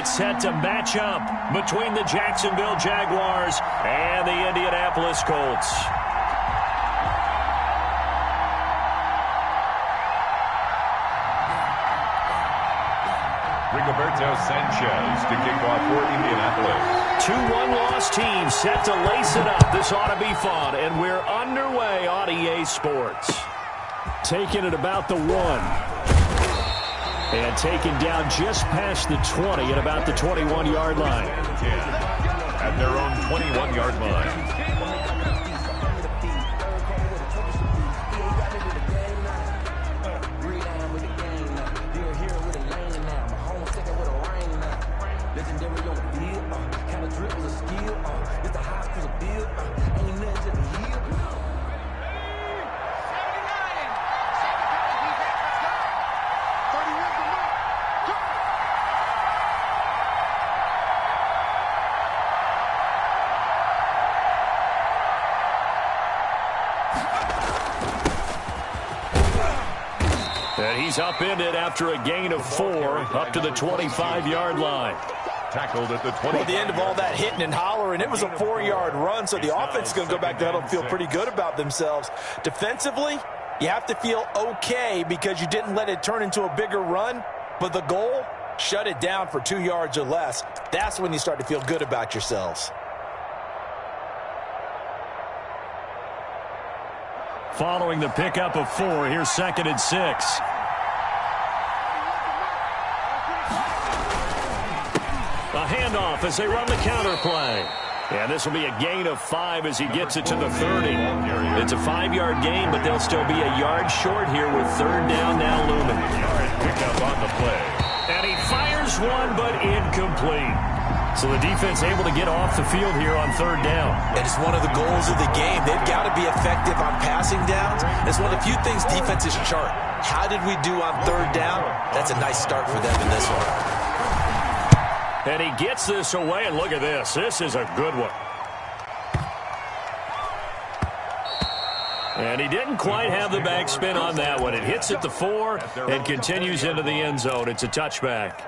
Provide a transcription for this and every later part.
It's set to match up between the Jacksonville Jaguars and the Indianapolis Colts. Rigoberto Sanchez to kick off for Indianapolis. 2-1 loss team set to lace it up. This ought to be fun, and we're underway on EA Sports. Taking it about the 1. And taken down just past the 20 at about the 21-yard line. At their own 21-yard line. He's upended after a gain of 4 up to the 25-yard line. Tackled at the 20. Well, at the end of all that hitting and hollering, it was a 4-yard run, so the offense is going to go back to huddle and feel pretty good about themselves. Defensively, you have to feel okay because you didn't let it turn into a bigger run, but the goal, shut it down for 2 yards or less. That's when you start to feel good about yourselves. Following the pickup of 4, here's 2nd and 6. A handoff as they run the counter play. And this will be a gain of 5 as he gets it to the 30. It's a 5-yard gain, but they'll still be a yard short here with 3rd down now looming. Pickup on the play. And he fires one, but incomplete. So the defense able to get off the field here on 3rd down. And it's one of the goals of the game. They've got to be effective on passing downs. It's one of the few things defenses chart. How did we do on 3rd down? That's a nice start for them in this one. And he gets this away, and look at this. This is a good one. And he didn't quite have the backspin on that one. It hits at the 4 and continues into the end zone. It's a touchback.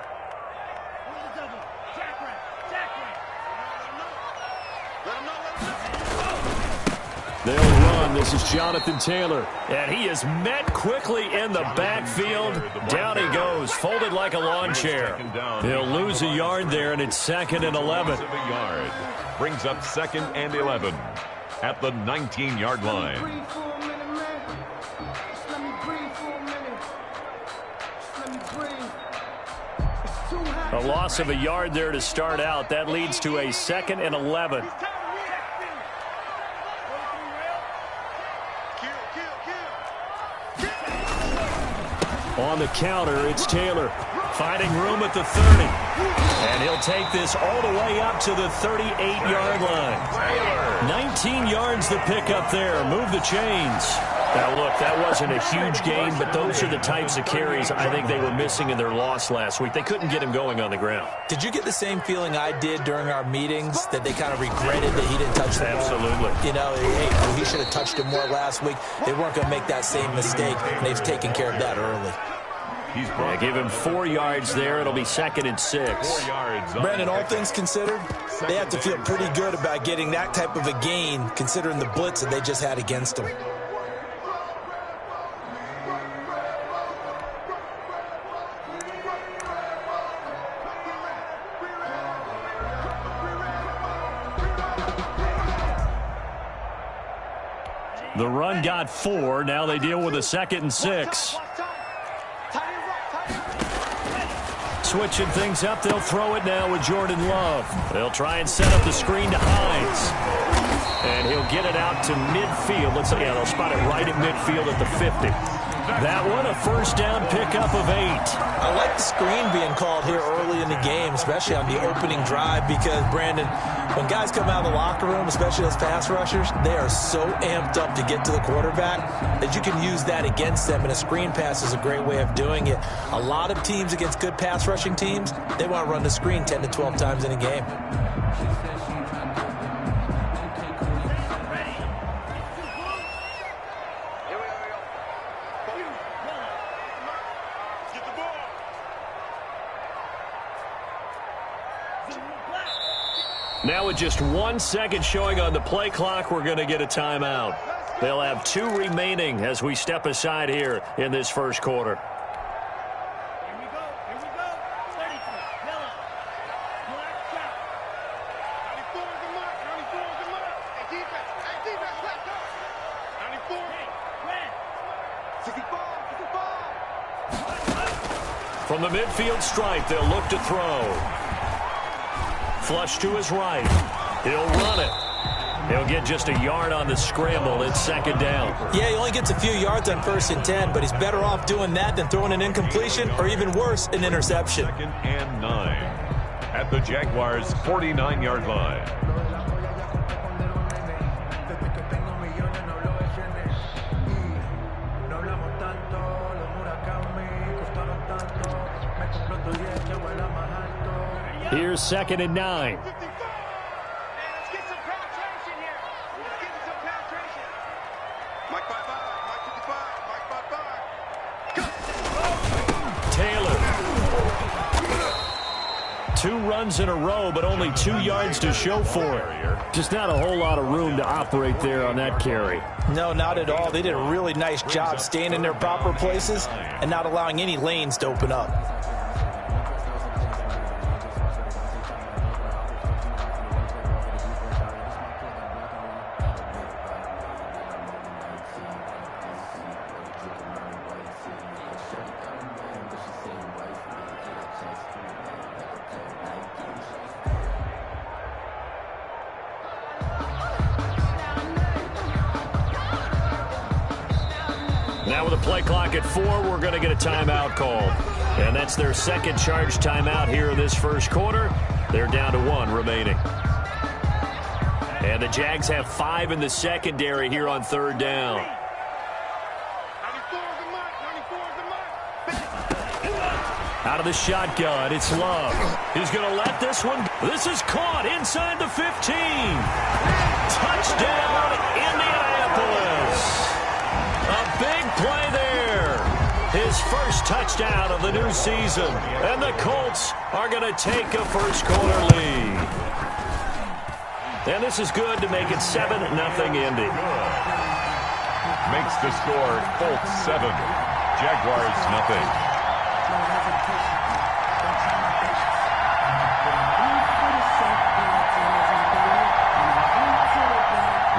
They'll run. This is Jonathan Taylor. And he is met quickly in the backfield. Down he goes, folded like a lawn chair. They'll lose a yard there, and it's 2nd and 11. Brings up 2nd and 11 at the 19-yard line. A loss of a yard there to start out. That leads to a 2nd and 11. On the counter, it's Taylor finding room at the 30. And he'll take this all the way up to the 38-yard line. 19 yards the pick up there. Move the chains. Now, look, that wasn't a huge gain, but those are the types of carries I think they were missing in their loss last week. They couldn't get him going on the ground. Did you get the same feeling I did during our meetings, that they kind of regretted that he didn't touch the ball? Absolutely. You know, hey, well, he should have touched it more last week. They weren't going to make that same mistake, and they've taken care of that early. Give him 4 yards there. It'll be 2nd and 6. Brandon, all things considered, they have to feel pretty good about getting that type of a gain, considering the blitz that they just had against them. The run got 4. Now they deal with a 2nd and 6. Switching things up, they'll throw it now with Jordan Love. They'll try and set up the screen to Hines. And he'll get it out to midfield. Let's see, yeah, they'll spot it right at midfield at the 50. That one, a 1st down pickup of 8. I like the screen being called here early in the game, especially on the opening drive, because, Brandon, when guys come out of the locker room, especially those pass rushers, they are so amped up to get to the quarterback that you can use that against them, and a screen pass is a great way of doing it. A lot of teams against good pass rushing teams, they want to run the screen 10 to 12 times in a game. left. Now with just 1 second showing on the play clock, we're going to get a timeout. They'll have 2 remaining as we step aside here in this first quarter. From the midfield stripe, they'll look to throw. Flush to his right. He'll run it. He'll get just a yard on the scramble. It's second down. Yeah, he only gets a few yards on 1st and 10, but he's better off doing that than throwing an incompletion or even worse, an interception. 2nd and 9 at the Jaguars' 49-yard line. Here's 2nd and 9. Taylor. 2 runs in a row, but only 2 yards to show for it. Just not a whole lot of room to operate there on that carry. No, not at all. They did a really nice job staying in their proper places and not allowing any lanes to open up. Now with a play clock at 4, we're going to get a timeout called. And that's their second charge timeout here in this first quarter. They're down to 1 remaining. And the Jags have 5 in the secondary here on 3rd down. Out of the shotgun, it's Love. He's going to let this one. This is caught inside the 15. Touchdown, Indianapolis. A big play there. His first touchdown of the new season. And the Colts are going to take a first quarter lead. And this is good to make it 7-0 Indy. Makes the score Colts 7, Jaguars nothing.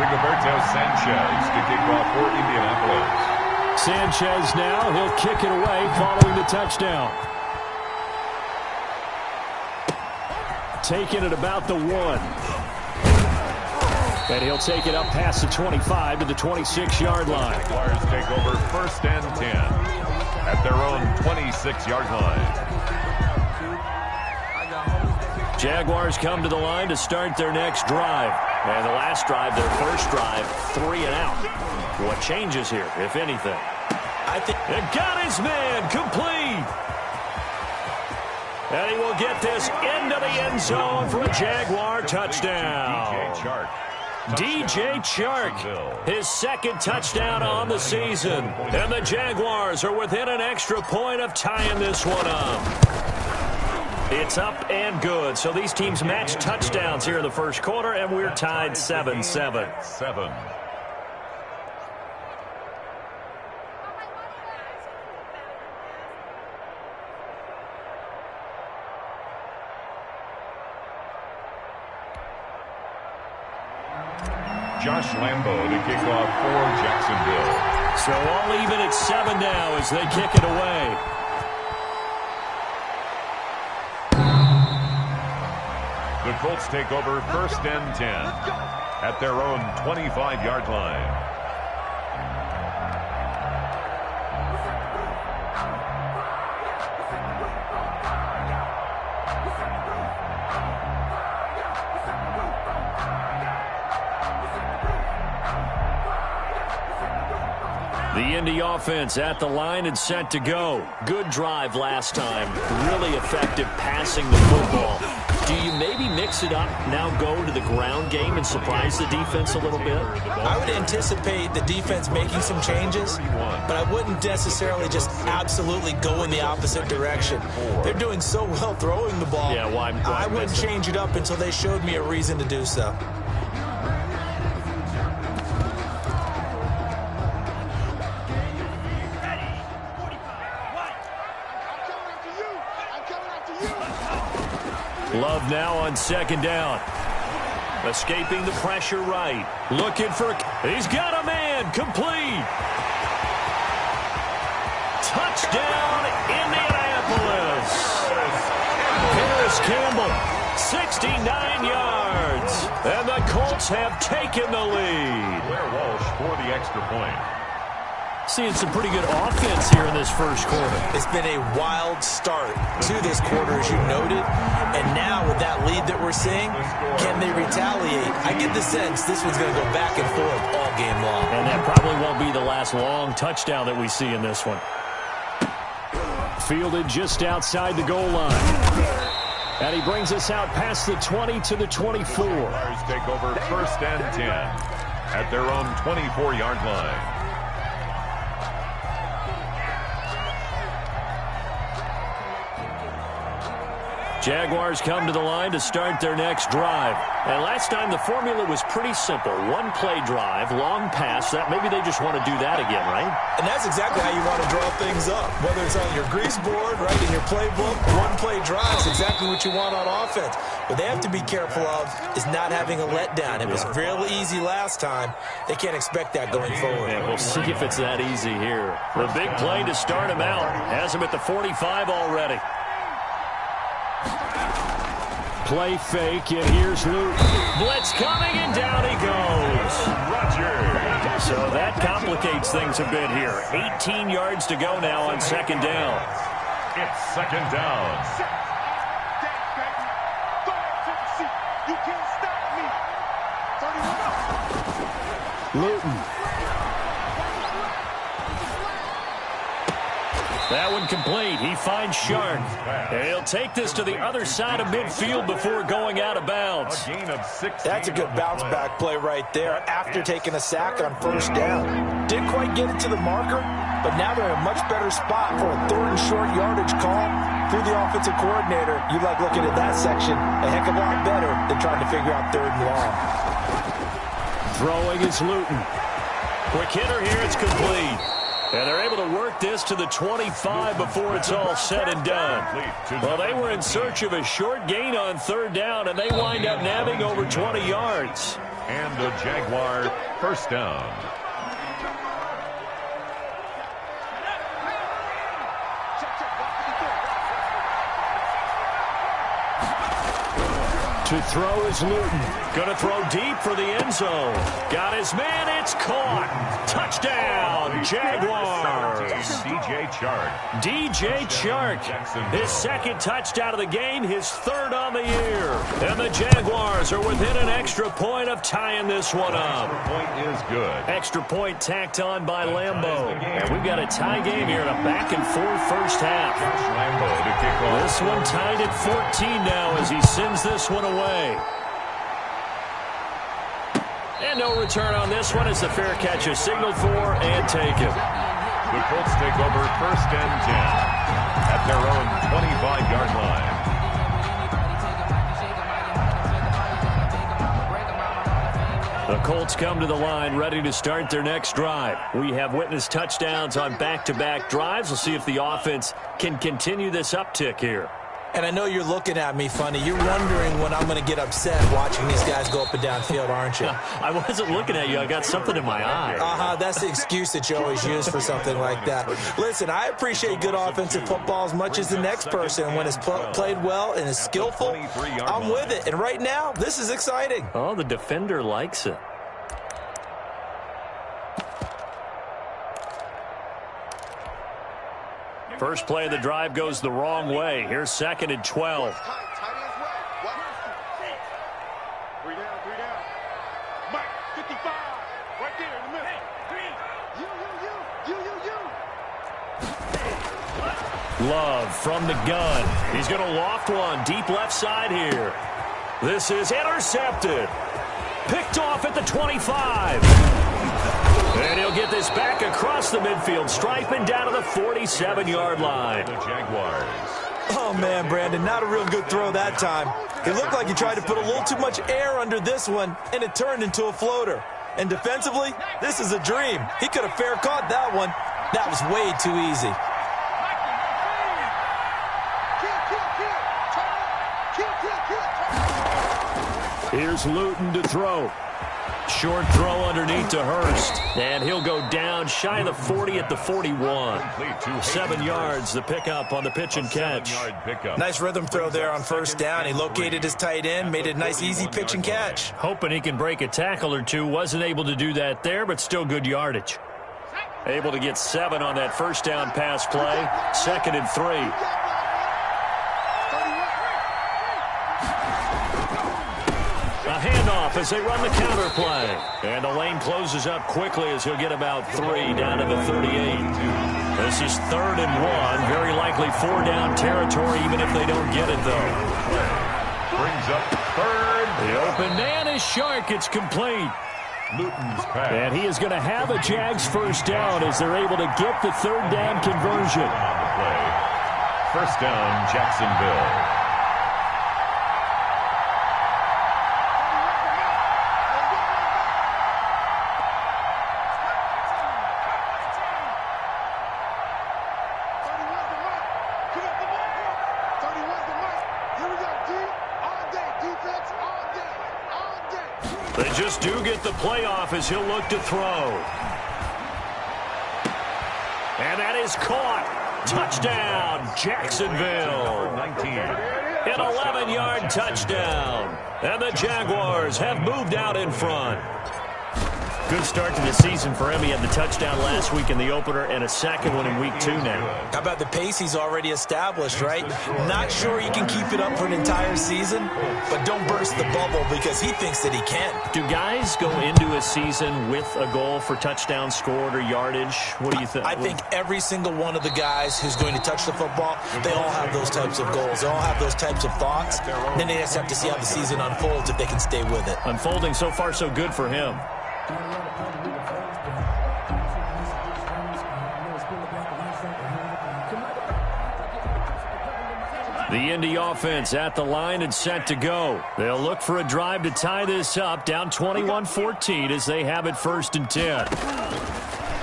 Rigoberto Sanchez to kick off for Indianapolis. Sanchez now, he'll kick it away following the touchdown. Taking it about the 1. And he'll take it up past the 25 to the 26-yard line. Jaguars take over 1st and 10 at their own 26-yard line. Jaguars come to the line to start their next drive. And the last drive, their first drive, 3 and out. What changes here, if anything? I think it got his man complete. And he will get this into the end zone for a Jaguar touchdown. DJ Chark, his second touchdown on the season. And the Jaguars are within an extra point of tying this one up. It's up and good. So these teams match touchdowns here in the first quarter, and we're tied 7-7. 7. Josh Lambo to kick off for Jacksonville. So all even at 7 now as they kick it away. The Colts take over 1st and 10 at their own 25-yard line. The Indy offense at the line and set to go. Good drive last time. Really effective passing the football. Do you maybe mix it up, now go to the ground game and surprise the defense a little bit? I would anticipate the defense making some changes, but I wouldn't necessarily just absolutely go in the opposite direction. They're doing so well throwing the ball. Yeah, why I wouldn't change it up until they showed me a reason to do so. Love now on second down. Escaping the pressure right. Looking for... He's got a man. Complete. Touchdown, Indianapolis. Paris Campbell, 69 yards. And the Colts have taken the lead. Blair Walsh for the extra point. Seeing some pretty good offense here in this first quarter. It's been a wild start to this quarter, as you noted. And now with that lead that we're seeing, can they retaliate? I get the sense this one's going to go back and forth all game long. And that probably won't be the last long touchdown that we see in this one. Fielded just outside the goal line. And he brings us out past the 20 to the 24. Jaguars take over first and 10 at their own 24-yard line. Jaguars come to the line to start their next drive. And last time the formula was pretty simple. One play drive, long pass. That maybe they just want to do that again, right? And that's exactly how you want to draw things up. Whether it's on your grease board, right, in your playbook, one play drive is exactly what you want on offense. What they have to be careful of is not having a letdown. It was real easy last time. They can't expect that going forward. Yeah, we'll see if it's that easy here. The big play to start him out. Has him at the 45 already. Play fake, and here's Luke. Blitz coming, and down he goes. Rodgers. So that complicates things a bit here. 18 yards to go now on second down. It's second down. Luton. That one complete. He finds Shark. And he'll take this to the other side of midfield before going out of bounds. A gain of 16. That's a good bounce back play right there after taking a sack on first down. Didn't quite get it to the marker, but now they're in a much better spot for a third and short yardage call. Through the offensive coordinator, you like looking at that section a heck of a lot better than trying to figure out third and long. Throwing is Luton. Quick hitter here. It's complete. And they're able to work this to the 25 before it's all said and done. Well, they were in search of a short gain on third down, and they wind up nabbing over 20 yards. And the Jaguar first down. To throw is Luton. Going to throw deep for the end zone. Got his man. It's caught. Touchdown, Jaguars. DJ Chark. DJ Chark. His second touchdown of the game, his third on the year. And the Jaguars are within an extra point of tying this one up. Point is good. Extra point tacked on by Lambeau. And we've got a tie game here in a back-and-forth first half. Lambeau to kick off. This one tied at 14 now as he sends this one away. And no return on this one as the fair catch is signaled for and taken. The Colts take over first and 10 at their own 25-yard line. The Colts come to the line ready to start their next drive. We have witnessed touchdowns on back-to-back drives. We'll see if the offense can continue this uptick here. And I know you're looking at me funny. You're wondering when I'm going to get upset watching these guys go up and down field, aren't you? I wasn't looking at you. I got something in my eye. That's the excuse that you always use for something like that. Listen, I appreciate good offensive football as much as the next person. And when it's played well and is skillful, I'm with it. And right now, this is exciting. Oh, the defender likes it. First play of the drive goes the wrong way. Here's second and 12. Three down. Mike, 55. Right there in the middle. You. Love from the gun. He's going to loft one deep left side here. This is intercepted. Picked off at the 25. And he'll get this back across the midfield stripe and down to the 47-yard line. The Jaguars. Oh, man, Brandon, not a real good throw that time. It looked like he tried to put a little too much air under this one, and it turned into a floater. And defensively, this is a dream. He could have fair caught that one. That was way too easy. Here's Luton to throw. Short throw underneath to Hurst. And he'll go down shy of the 40 at the 41. 7 yards, the pickup on the pitch and catch. Nice rhythm throw there on first down. He located his tight end, made it a nice, easy pitch and catch. Hoping he can break a tackle or two. Wasn't able to do that there, but still good yardage. Able to get 7 on that first down pass play. 2nd and 3. Handoff as they run the counter play. And the lane closes up quickly as he'll get about 3 down to the 38. This is 3rd and 1. Very likely 4-down territory even if they don't get it, though. Brings up 3rd. The open man is Shark. It's complete. Luton's pass. And he is going to have a Jags first down as they're able to get the 3rd down conversion. On the play. First down, Jacksonville. They just do get the playoff as he'll look to throw. And that is caught. Touchdown, Jacksonville. 19. An 11-yard touchdown. And the Jaguars have moved out in front. Good start to the season for him. He had the touchdown last week in the opener and a second one in week 2 now. How about the pace he's already established, right? Not sure he can keep it up for an entire season, but don't burst the bubble because he thinks that he can. Do guys go into a season with a goal for touchdown scored or yardage? What do you think? I think every single one of the guys who's going to touch the football, they all have those types of goals. They all have those types of thoughts. Then they just have to see how the season unfolds if they can stay with it. Unfolding so far so good for him. The Indy offense at the line and set to go. They'll look for a drive to tie this up, down 21-14 as they have it 1st and 10.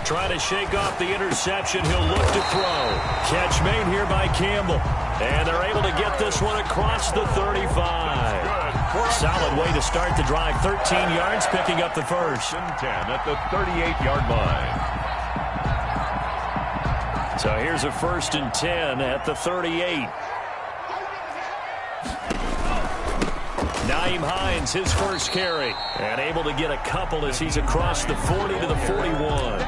Trying to shake off the interception. He'll look to throw. Catch made here by Campbell. And they're able to get this one across the 35. Solid way to start the drive. 13 yards, picking up the first. 10 at the 38-yard line. So here's a 1st and 10 at the 38. Nyheim Hines, his first carry, and able to get a couple as he's across the 40 to the 41.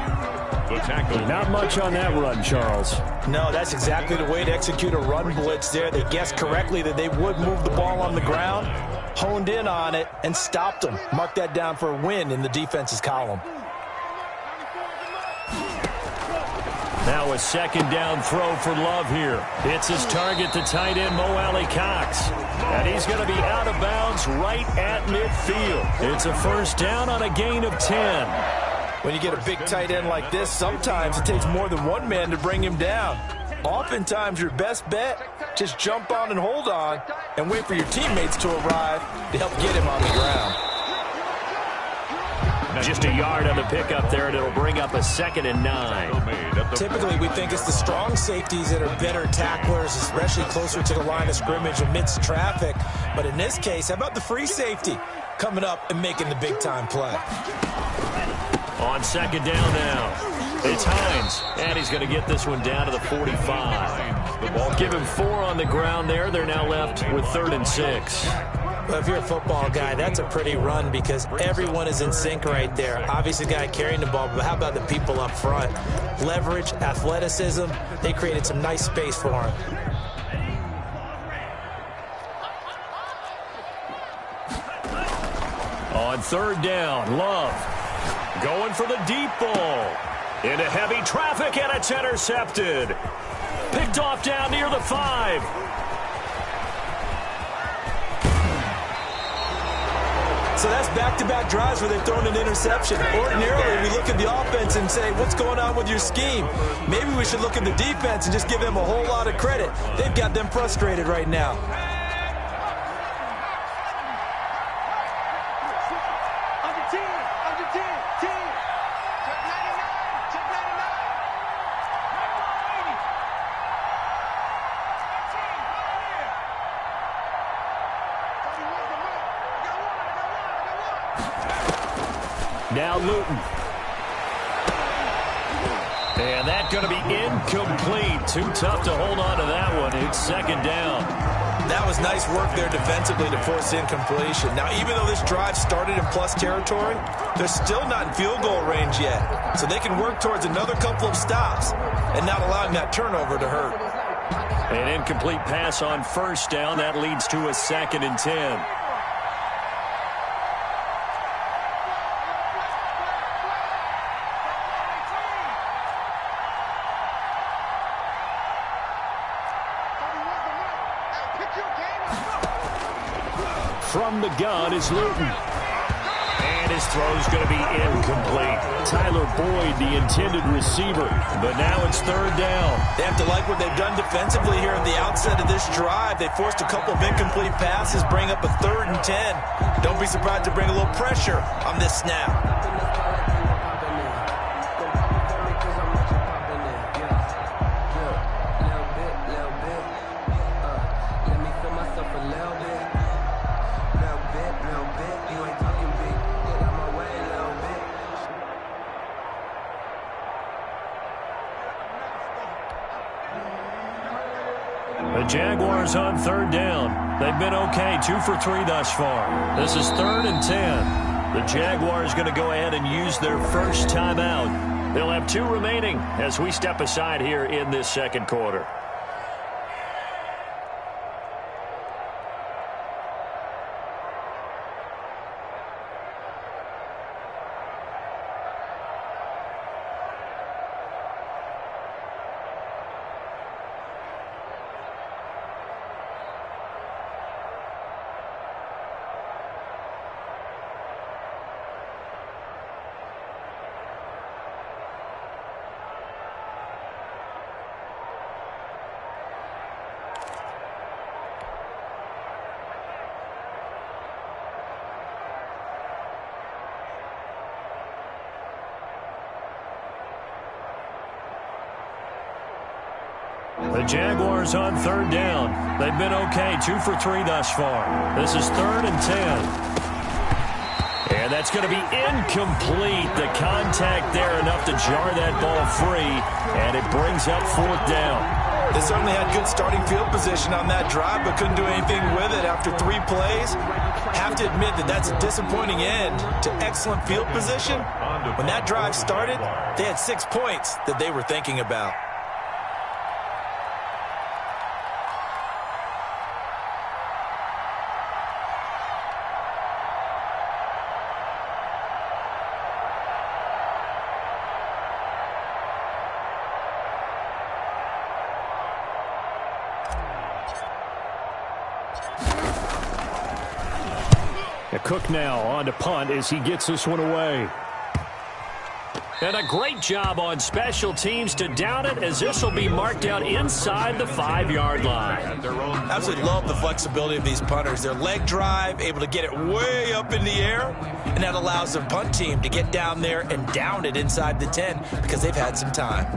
The tackle. Not much on that run, Charles. No, that's exactly the way to execute a run blitz there. They guessed correctly that they would move the ball on the ground, honed in on it, and stopped them. Mark that down for a win in the defense's column. Now a 2nd down throw for Love here. It's his target, the tight end, Mo Alley-Cox. And he's going to be out of bounds right at midfield. It's a 1st down on a gain of 10. When you get a big tight end like this, sometimes it takes more than one man to bring him down. Oftentimes, your best bet, just jump on and hold on and wait for your teammates to arrive to help get him on the ground. Just a yard on the pickup there, and it'll bring up a 2nd and 9. Typically, we think it's the strong safeties that are better tacklers, especially closer to the line of scrimmage amidst traffic. But in this case, how about the free safety coming up and making the big-time play? On 2nd down now, it's Hines, and he's going to get this one down to the 45. The ball, give him 4 on the ground there. They're now left with 3rd and 6. Well, if you're a football guy, that's a pretty run because everyone is in sync right there. Obviously, the guy carrying the ball, but how about the people up front? Leverage, athleticism, they created some nice space for him. On 3rd down, Love going for the deep ball. Into heavy traffic, and it's intercepted. Picked off down near the 5. So that's back-to-back drives where they've thrown an interception. Ordinarily, we look at the offense and say, what's going on with your scheme? Maybe we should look at the defense and just give them a whole lot of credit. They've got them frustrated right now. Now Luton. And that's going to be incomplete. Too tough to hold on to that one. It's second down. That was nice work there defensively to force incompletion. Now, even though this drive started in plus territory, they're still not in field goal range yet. So they can work towards another couple of stops and not allowing that turnover to hurt. An incomplete pass on first down. That leads to a 2nd and 10. From the gun is Luton. And his throw's going to be incomplete. Tyler Boyd, the intended receiver. But now it's 3rd down. They have to like what they've done defensively here at the outset of this drive. They forced a couple of incomplete passes, bring up a 3rd and 10. Don't be surprised to bring a little pressure on this snap. The Jaguars on 3rd down. They've been okay, 2 for 3 thus far. This is 3rd and 10. The Jaguars going to go ahead and use their first timeout. They'll have 2 remaining as we step aside here in this second quarter. The Jaguars on 3rd down. They've been okay, 2 for 3 thus far. This is 3rd and 10. And that's going to be incomplete. The contact there enough to jar that ball free, and it brings up 4th down. They certainly had good starting field position on that drive, but couldn't do anything with it after 3 plays. Have to admit that that's a disappointing end to excellent field position. When that drive started, they had 6 points that they were thinking about. Cook now on to punt as he gets this one away. And a great job on special teams to down it, as this will be marked out inside the 5-yard line. Absolutely love the flexibility of these punters. Their leg drive, able to get it way up in the air, and that allows their punt team to get down there and down it inside the 10 because they've had some time.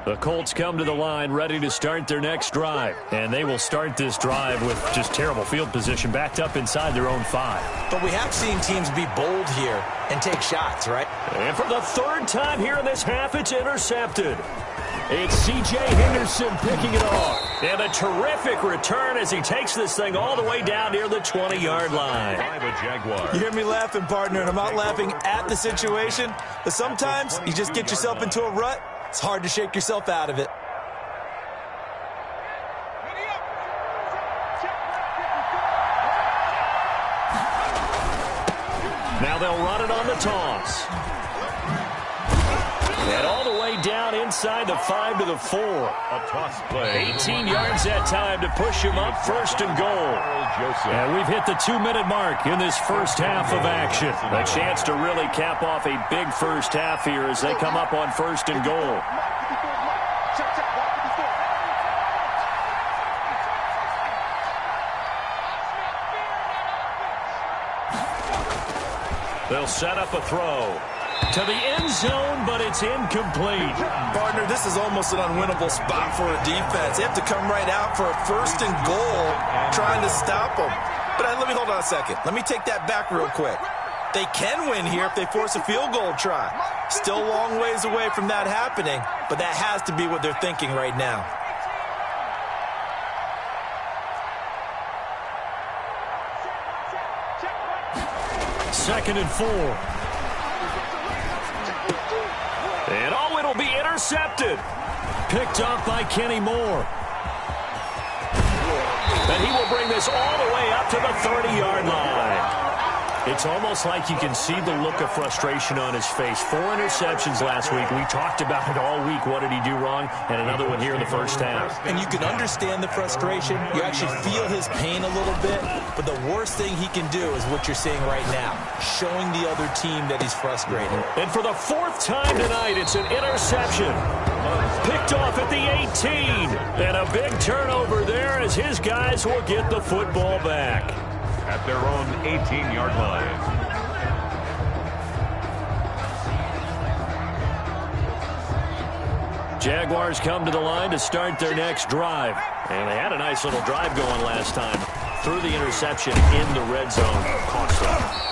The Colts come to the line ready to start their next drive. And they will start this drive with just terrible field position, backed up inside their own 5. But we have seen teams be bold here and take shots, right? And for the third time here in this half, it's intercepted. It's C.J. Henderson picking it off. And a terrific return as he takes this thing all the way down near the 20-yard line. You hear me laughing, partner, and I'm not laughing at the situation, but sometimes you just get yourself into a rut. It's hard to shake yourself out of it. Now they'll run it on the toss. And all the way down inside the 5 to the 4. A toss play. 18 yards that time to push him up, first and goal. And we've hit the 2-minute mark in this first half of action. A chance to really cap off a big first half here as they come up on first and goal. They'll set up a throw to the end zone, but it's incomplete. Partner, this is almost an unwinnable spot for a defense. They have to come right out for a first and goal, trying to stop them. But let me hold on a second. Let me take that back real quick. They can win here if they force a field goal try. Still a long ways away from that happening, but that has to be what they're thinking right now. Second and 4. And oh, it'll be intercepted. Picked off by Kenny Moore. And he will bring this all the way up to the 30-yard line. It's almost like you can see the look of frustration on his face. 4 interceptions last week. We talked about it all week. What did he do wrong? And another one here in the first half. And you can understand the frustration. You actually feel his pain a little bit. But the worst thing he can do is what you're seeing right now, showing the other team that he's frustrated. And for the 4th time tonight, it's an interception. Picked off at the 18. And a big turnover there as his guys will get the football back. At their own 18-yard line. Jaguars come to the line to start their next drive. And they had a nice little drive going last time. Threw the interception in the red zone. Cost them.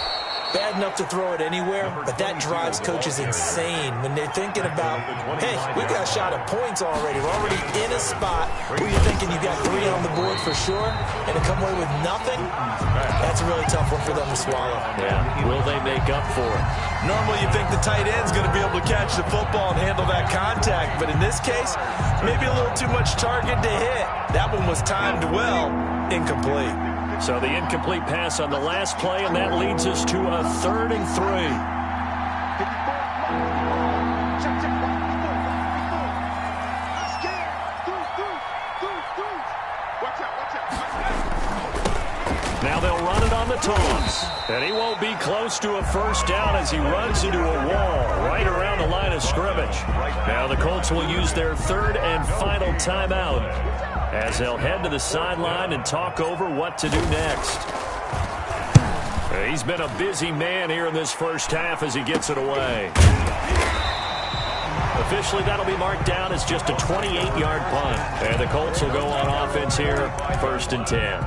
Bad enough to throw it anywhere, but that drives coaches insane when they're thinking about, hey, we got a shot at points already. We're already in a spot where you're thinking you got 3 on the board for sure, and to come away with nothing, that's a really tough one for them to swallow. Yeah, will they make up for it? Normally you think the tight end's going to be able to catch the football and handle that contact, but in this case, maybe a little too much target to hit. That one was timed well, incomplete. So the incomplete pass on the last play, and that leads us to a 3rd and 3. Now they'll run it on the toss. And he won't be close to a first down as he runs into a wall right around the line of scrimmage. Now the Colts will use their 3rd and final timeout as they'll head to the sideline and talk over what to do next. He's been a busy man here in this first half as he gets it away. Officially, that'll be marked down as just a 28-yard punt. And the Colts will go on offense here, 1st and 10.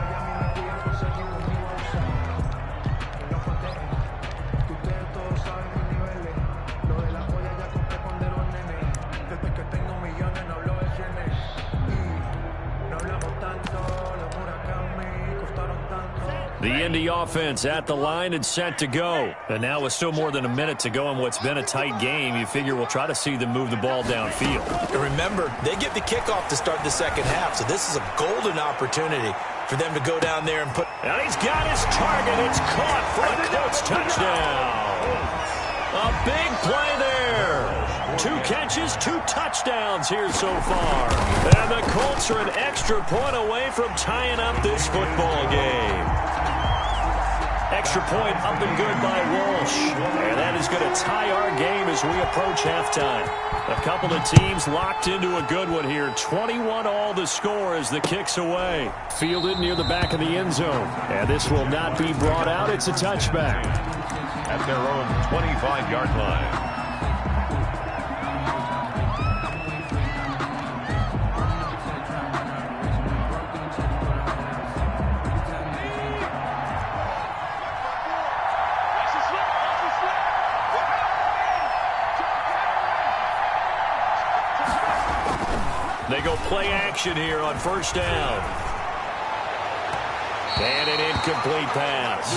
The Indy offense at the line and set to go. And now with still more than a minute to go in what's been a tight game, you figure we'll try to see them move the ball downfield. And remember, they get the kickoff to start the second half, so this is a golden opportunity for them to go down there and put... And he's got his target. It's caught for a Colts touchdown. A big play there. 2 catches, 2 touchdowns here so far. And the Colts are an extra point away from tying up this football game. Extra point up and good by Walsh. And that is going to tie our game as we approach halftime. A couple of teams locked into a good one here. 21-all the score as the kick's away. Fielded near the back of the end zone. And this will not be brought out. It's a touchback. At their own 25-yard line. They go play action here on first down. And an incomplete pass.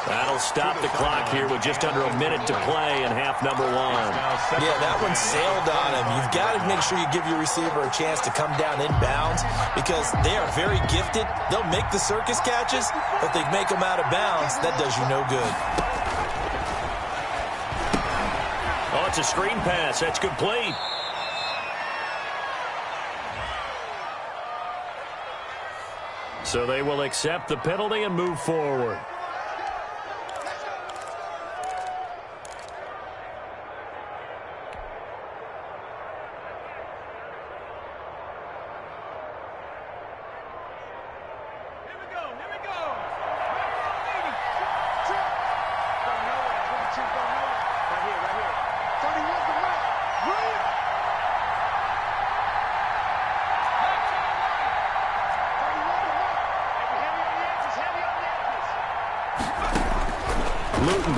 That'll stop the clock here with just under a minute to play in half number one. Yeah, that one sailed on him. You've got to make sure you give your receiver a chance to come down inbounds because they are very gifted. They'll make the circus catches, but if they make them out of bounds, that does you no good. Oh, it's a screen pass. That's complete. So they will accept the penalty and move forward.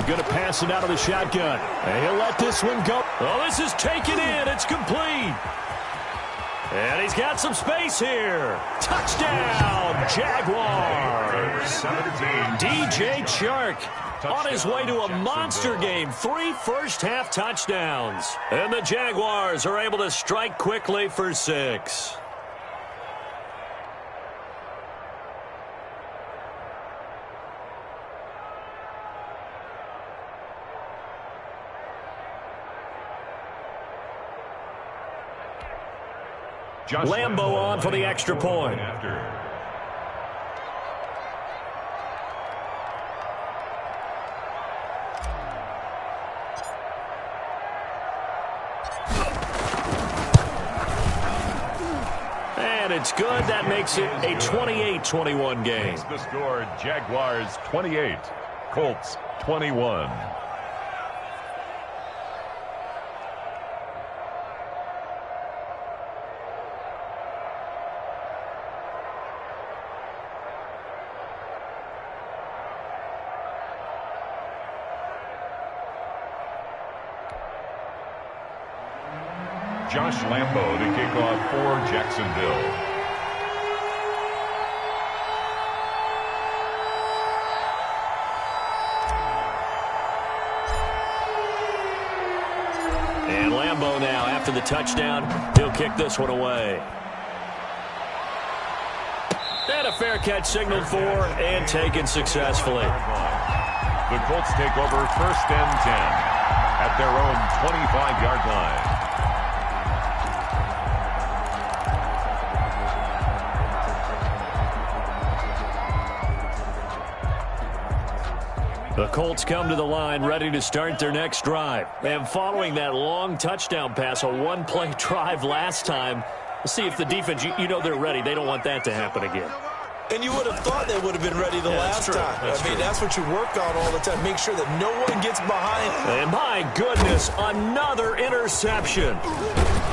Going to pass it out of the shotgun. And he'll let this one go. Oh, this is taken in. It's complete. And he's got some space here. Touchdown, Jaguars. DJ Chark on his way to a monster game. 3 first-half touchdowns. And the Jaguars are able to strike quickly for 6. Lambo on for the extra point. And it's good. That makes it a 28-21 game. The score, Jaguars 28, Colts 21. Josh Lambo to kick off for Jacksonville. And Lambo now, after the touchdown, he'll kick this one away. And a fair catch signaled for and taken successfully. The Colts take over first and 10 at their own 25-yard line. The Colts come to the line ready to start their next drive. And following that long touchdown pass, a one-play drive last time, we'll see if the defense, you know they're ready. They don't want that to happen again. And you would have thought they would have been ready the last time. That's what you work on all the time. Make sure that no one gets behind. And my goodness, another interception.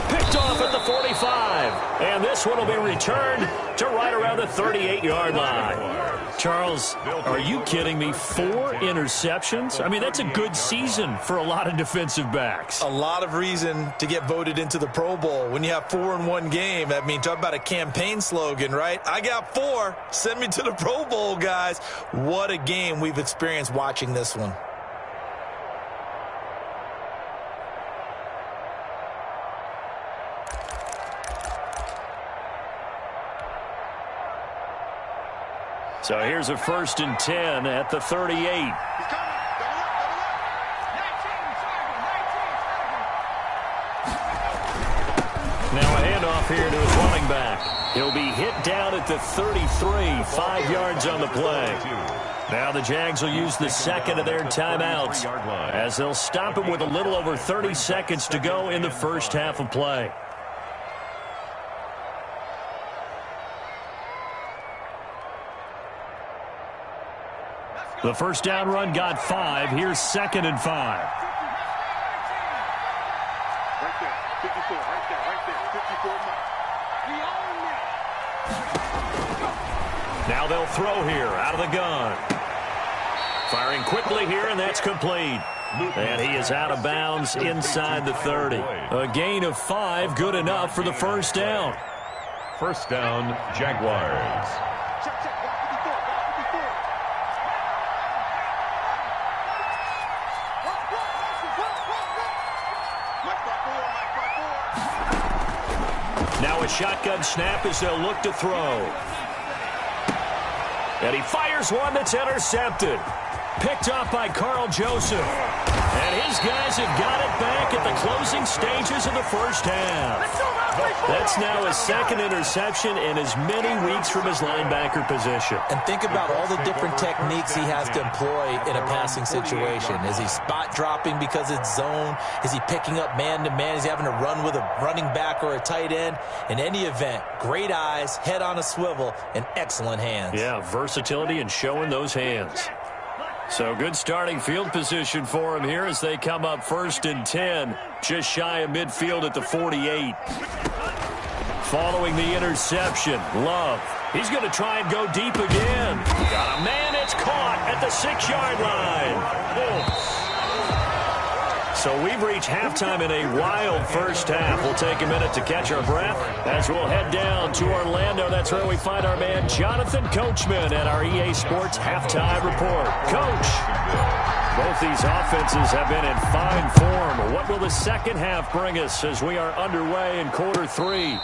Picked off at the 45. And this one will be returned to right around the 38-yard line. Charles, are you kidding me? 4 interceptions? I mean, that's a good season for a lot of defensive backs. A lot of reason to get voted into the Pro Bowl. When you have 4 in one game, I mean, talk about a campaign slogan, right? I got 4. Send me to the Pro Bowl, guys. What a game we've experienced watching this one. So here's a first and 10 at the 38. Now a handoff here to his running back. He'll be hit down at the 33, 5 yards on the play. Now the Jags will use the second of their timeouts as they'll stop him with a little over 30 seconds to go in the first half of play. The first down run got 5. Here's second and 5. Right there, 54, right there, 54 miles. Now they'll throw here out of the gun. Firing quickly here, and that's complete. And he is out of bounds inside the 30. A gain of 5, good enough for the first down. First down, Jaguars. Now a shotgun snap as they'll look to throw. And he fires one that's intercepted. Picked off by Carl Joseph. And his guys have got it back at the closing stages of the first half. That's now his second interception in as many weeks from his linebacker position. And think about all the different techniques he has to employ in a passing situation. Is he spot dropping because it's zone? Is he picking up man-to-man? Is he having to run with a running back or a tight end? In any event, great eyes, head on a swivel, and excellent hands. Yeah, versatility and showing those hands. So good starting field position for him here as they come up 1st and 10, just shy of midfield at the 48. Following the interception, Love. He's going to try and go deep again. Got a man, it's caught at the 6-yard line. So we've reached halftime in a wild first half. We'll take a minute to catch our breath as we'll head down to Orlando. That's where we find our man Jonathan Coachman at our EA Sports Halftime Report. Coach, both these offenses have been in fine form. What will the second half bring us as we are underway in quarter 3?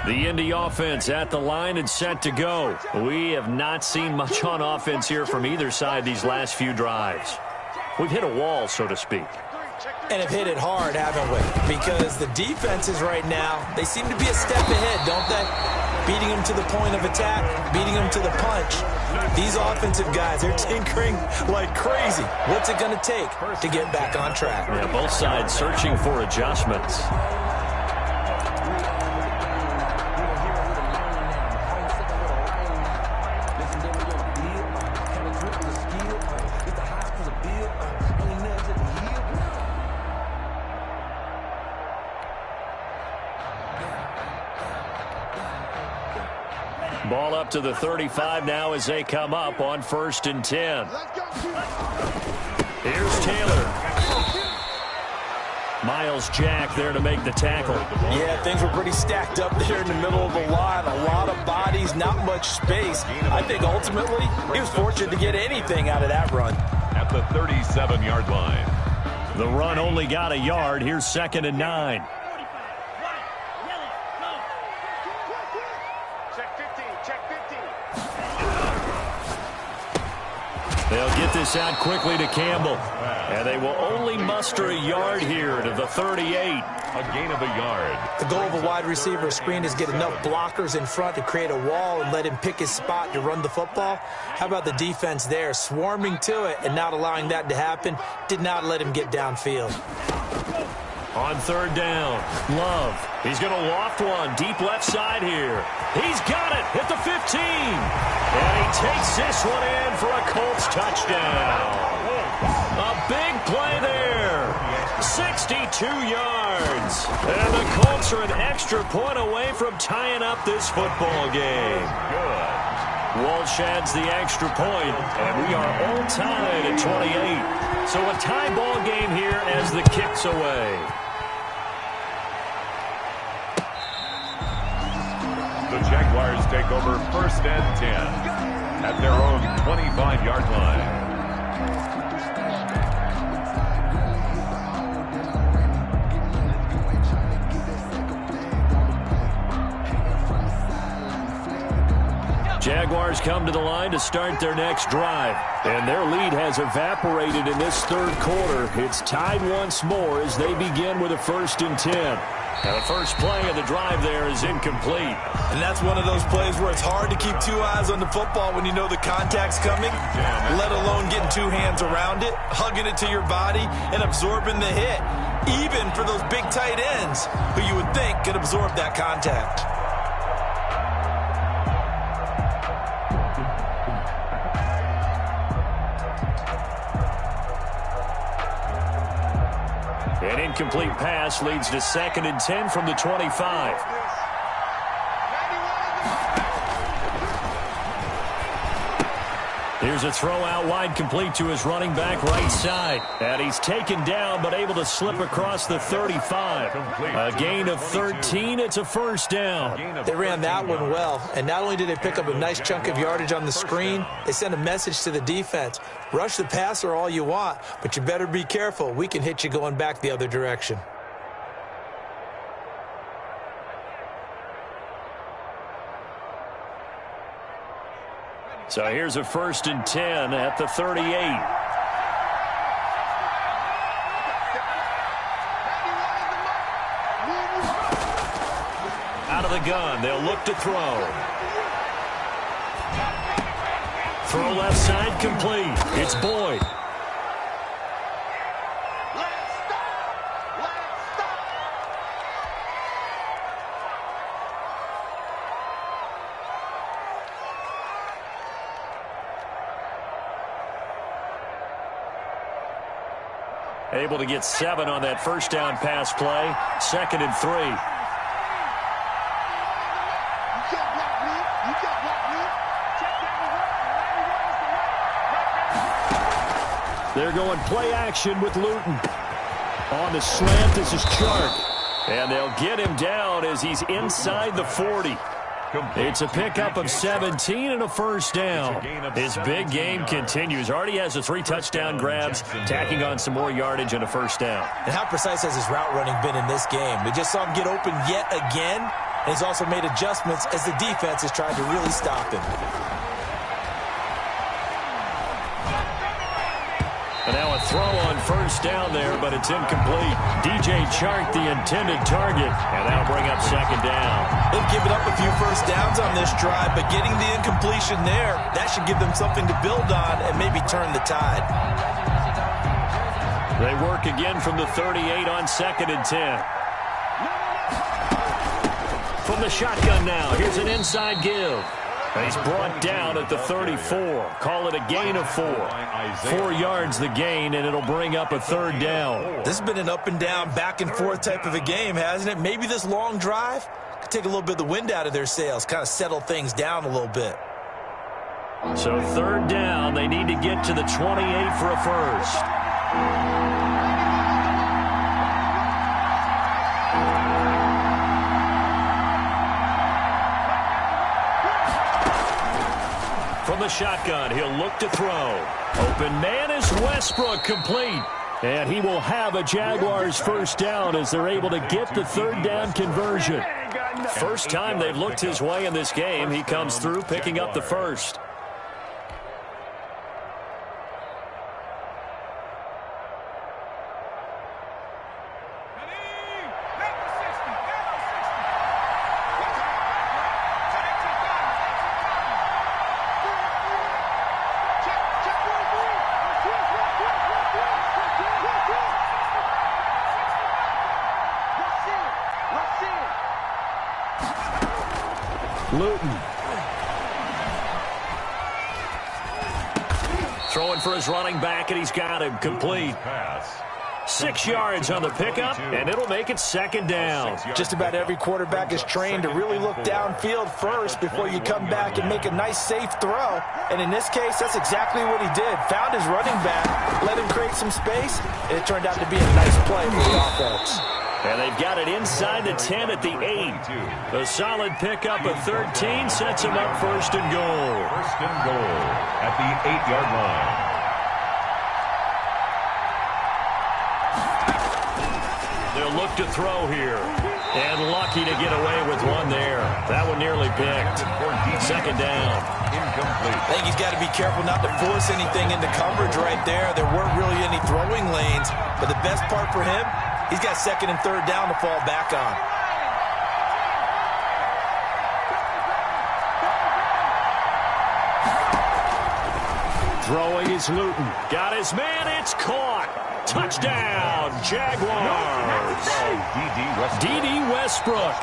The Indy offense at the line and set to go. We have not seen much on offense here from either side these last few drives. We've hit a wall, so to speak. And have hit it hard, haven't we? Because the defenses right now, they seem to be a step ahead, don't they? Beating them to the point of attack, beating them to the punch. These offensive guys, they're tinkering like crazy. What's it going to take to get back on track? Yeah, both sides searching for adjustments. Ball up to the 35 now as they come up on 1st and 10. Here's Taylor. Miles Jack there to make the tackle. Yeah, things were pretty stacked up there in the middle of the line. A lot of bodies, not much space. I think ultimately he was fortunate to get anything out of that run. At the 37-yard line. The run only got a yard. Here's 2nd and 9. They'll get this out quickly to Campbell. And they will only muster a yard here to the 38. A gain of a yard. The goal of a wide receiver screen is get enough blockers in front to create a wall and let him pick his spot to run the football. How about the defense there, swarming to it and not allowing that to happen? Did not let him get downfield. On 3rd down, Love. He's going to loft one deep left side here. He's got it at the 15. And he takes this one in for a Colts touchdown. A big play there. 62 yards. And the Colts are an extra point away from tying up this football game. Good. Walsh adds the extra point, and we are all tied at 28. So a tie ball game here as the kick's away. The Jaguars take over 1st and 10 at their own 25-yard line. Jaguars come to the line to start their next drive. And their lead has evaporated in this 3rd quarter. It's tied once more as they begin with a 1st and 10. Now the first play of the drive there is incomplete. And that's one of those plays where it's hard to keep 2 eyes on the football when you know the contact's coming, let alone getting 2 hands around it, hugging it to your body, and absorbing the hit, even for those big tight ends who you would think could absorb that contact. An incomplete pass leads to 2nd and 10 from the 25. Here's a throw out wide, complete to his running back right side. And he's taken down but able to slip across the 35. A gain of 13. It's a first down. They ran that one well. And not only did they pick up a nice chunk of yardage on the screen, they sent a message to the defense. Rush the passer all you want, but you better be careful. We can hit you going back the other direction. So here's a 1st and 10 at the 38. Out of the gun, they'll look to throw. Throw left side, complete. It's Boyd. Able to get 7 on that first down pass play. 2nd and 3. They're going play action with Luton. On the slant, this is Chark. And they'll get him down as he's inside the 40. It's a pickup of 17 and a first down. His big game continues. Already has the 3 touchdown grabs, tacking on some more yardage and a first down. And how precise has his route running been in this game? We just saw him get open yet again, and he's also made adjustments as the defense has tried to really stop him. And now a throw on first down there, but it's incomplete. DJ Chark, the intended target, and that'll bring up 2nd down. They've given up a few first downs on this drive, but getting the incompletion there, that should give them something to build on and maybe turn the tide. They work again from the 38 on 2nd and 10. From the shotgun now, here's an inside give. And he's brought down at the 34. Call it a gain of 4. 4 yards the gain, and it'll bring up a 3rd down. This has been an up and down, back and forth type of a game, hasn't it? Maybe this long drive could take a little bit of the wind out of their sails, kind of settle things down a little bit. So 3rd down, they need to get to the 28 for a first. From the shotgun, he'll look to throw. Open man is Westbrook, complete. And he will have a Jaguars first down as they're able to get the 3rd down conversion. First time they've looked his way in this game. He comes through picking up the first. Luton. Throwing for his running back, and he's got him complete. 6 yards on the pickup, and it'll make it 2nd down. Just about every quarterback is trained to really look downfield first before you come back and make a nice, safe throw. And in this case, that's exactly what he did. Found his running back, let him create some space, and it turned out to be a nice play for the offense. And they've got it inside the 10 at the 8. A solid pickup of 13 sets him up 1st and goal. 1st and goal at the 8-yard line. They'll look to throw here. And lucky to get away with one there. That one nearly picked. 2nd down. Incomplete. I think he's got to be careful not to force anything into coverage right there. There weren't really any throwing lanes. But the best part for him, he's got 2nd and 3rd down to fall back on. Throwing is Luton. Got his man. It's caught. Touchdown, Jaguars. D.D. Westbrook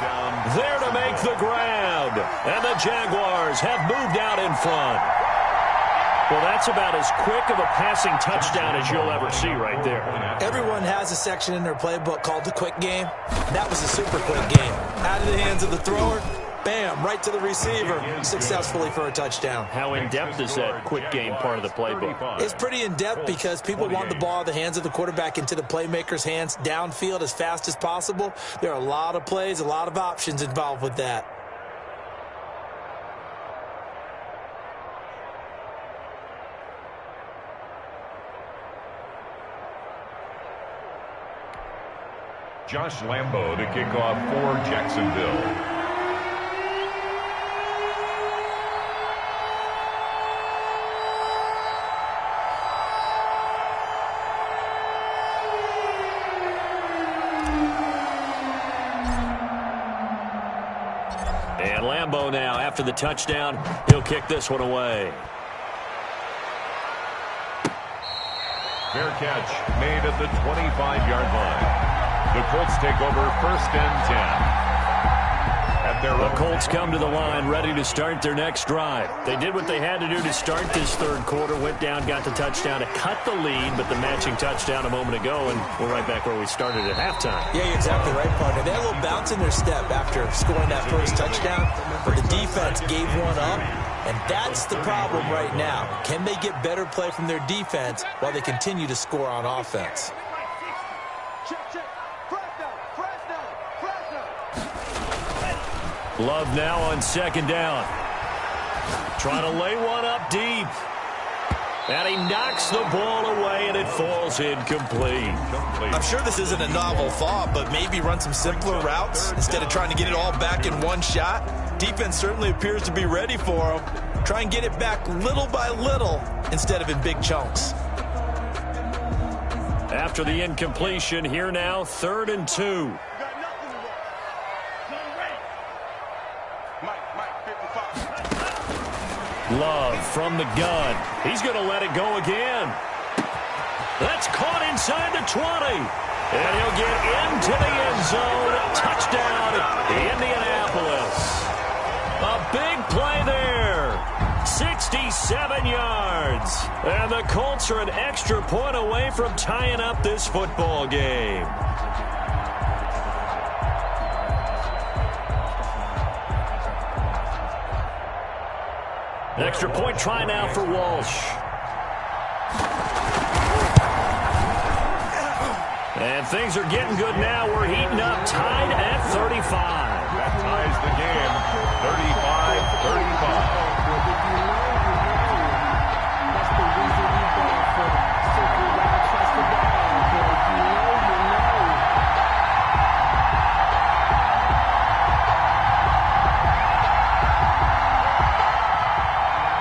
there to make the grab. And the Jaguars have moved out in front. Well, that's about as quick of a passing touchdown as you'll ever see right there. Everyone has a section in their playbook called the quick game. That was a super quick game. Out of the hands of the thrower, bam, right to the receiver, successfully for a touchdown. How in-depth is that quick game part of the playbook? It's pretty in-depth because people want the ball in the hands of the quarterback into the playmaker's hands downfield as fast as possible. There are a lot of plays, a lot of options involved with that. Josh Lambo to kick off for Jacksonville. And Lambo now, after the touchdown, he'll kick this one away. Fair catch made at the 25-yard line. The Colts take over 1st and 10. The Colts come to the line ready to start their next drive. They did what they had to do to start this third quarter, went down, got the touchdown to cut the lead, but the matching touchdown a moment ago, and we're right back where we started at halftime. Yeah, you're exactly right, partner. They had a little bounce in their step after scoring that first touchdown, but the defense gave one up, and that's the problem right now. Can they get better play from their defense while they continue to score on offense? Love now on 2nd down. Trying to lay one up deep. And he knocks the ball away, and it falls incomplete. I'm sure this isn't a novel thought, but maybe run some simpler routes instead of trying to get it all back in one shot. Defense certainly appears to be ready for him. Try and get it back little by little instead of in big chunks. After the incompletion, here now, 3rd and 2. Love from the gun. He's going to let it go again. That's caught inside the 20. And he'll get into the end zone. Touchdown, Indianapolis. A big play there. 67 yards. And the Colts are an extra point away from tying up this football game. Extra point try now for Walsh. And things are getting good now. We're heating up, tied at 35. That ties the game, 35-35.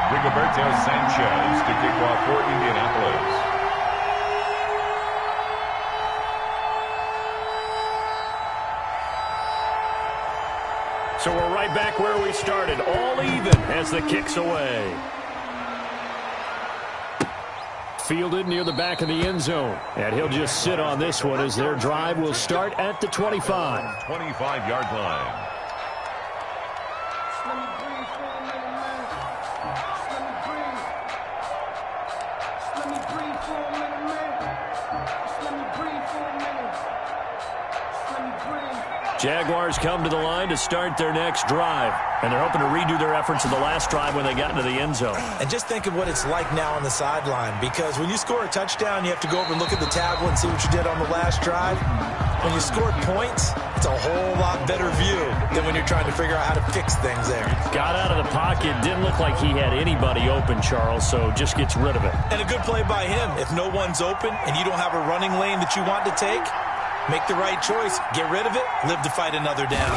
Rigoberto Sanchez to kick off for Indianapolis. So we're right back where we started, all even as the kick's away. Fielded near the back of the end zone. And he'll just sit on this one as their drive will start at the 25. 25-yard line. Jaguars come to the line to start their next drive. And they're hoping to redo their efforts in the last drive when they got into the end zone. And just think of what it's like now on the sideline, because when you score a touchdown, you have to go over and look at the tablet and see what you did on the last drive. When you scored points, it's a whole lot better view than when you're trying to figure out how to fix things there. Got out of the pocket, didn't look like he had anybody open, Charles, so just gets rid of it. And a good play by him. If no one's open and you don't have a running lane that you want to take, make the right choice, get rid of it, live to fight another down.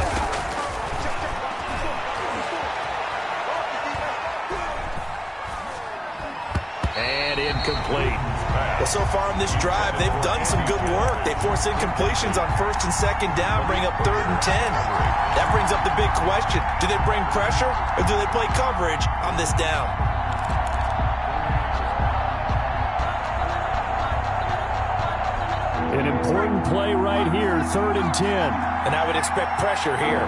And incomplete. Well, so far in this drive, they've done some good work. They force incompletions on 1st and 2nd down, bring up 3rd and 10. That brings up the big question. Do they bring pressure or do they play coverage on this down? An important play right here, 3rd and 10. And I would expect pressure here.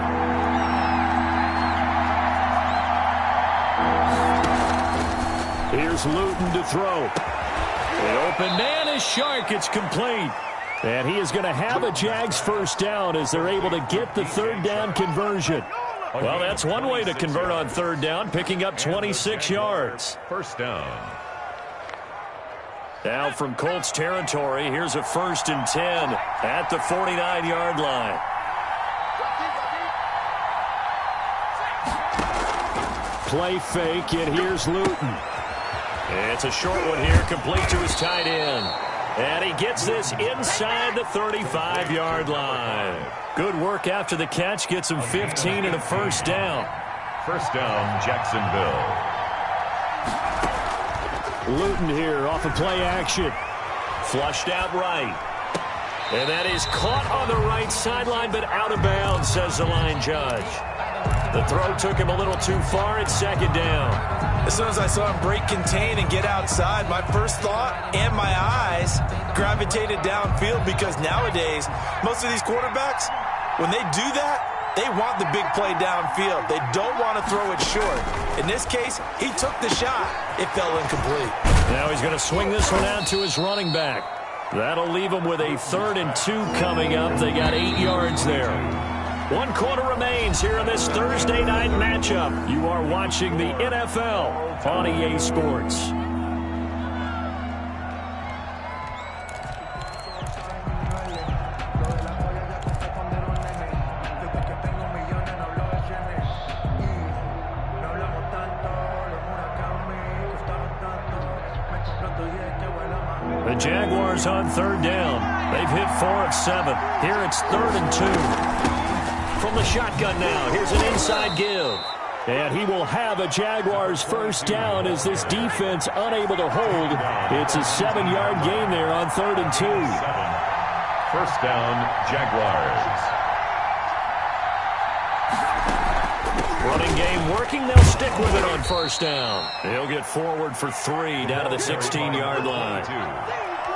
Here's Luton to throw. The open man is Shark. It's complete. And he is going to have a Jags first down as they're able to get the third down conversion. Well, that's one way to convert on third down, picking up 26 yards. First down. Now from Colts territory, here's a 1st and 10 at the 49-yard line. Play fake, and here's Luton. It's a short one here, complete to his tight end. And he gets this inside the 35-yard line. Good work after the catch, gets him 15 and a first down. First down, Jacksonville. Luton here off of play action. Flushed out right. And that is caught on the right sideline, but out of bounds, says the line judge. The throw took him a little too far. It's second down. As soon as I saw him break contain and get outside, my first thought and my eyes gravitated downfield, because nowadays, most of these quarterbacks, when they do that, they want the big play downfield. They don't want to throw it short. In this case, he took the shot. It fell incomplete. Now he's going to swing this one out to his running back. That'll leave him with a 3rd and 2 coming up. They got 8 yards there. 1 quarter remains here in this Thursday night matchup. You are watching the NFL on EA Sports. The Jaguars on 3rd down. They've hit 4 of 7. Here it's 3rd and 2. From the shotgun now, here's an inside give. And he will have a Jaguars first down as this defense unable to hold. It's a 7-yard gain there on 3rd and 2. First down, Jaguars. Running game working. They'll stick with it on first down. He'll get forward for 3 down to the 16-yard line.